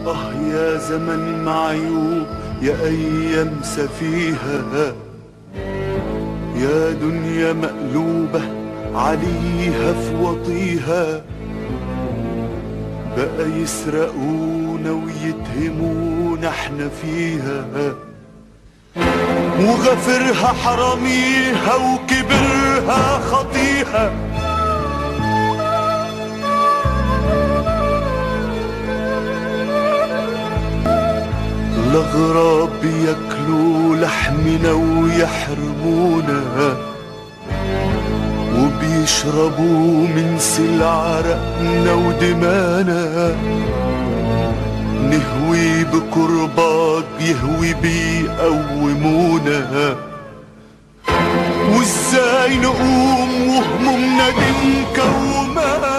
يا زمن معيوب، يا أيام سفيهة، يا دنيا مقلوبة عليها في وطيها، بقى يسرقونا ويتهمونا احنا فيها، وغفرها حراميها وكبرها خطيها. الأغراب بياكلوا لحمنا ويحرمونا، وبيشربوا من سل عرقنا ودمانا، نهوي بكرباج يهوي بيقومونا، وازاي نقوم وهمومنا دي مكومانا.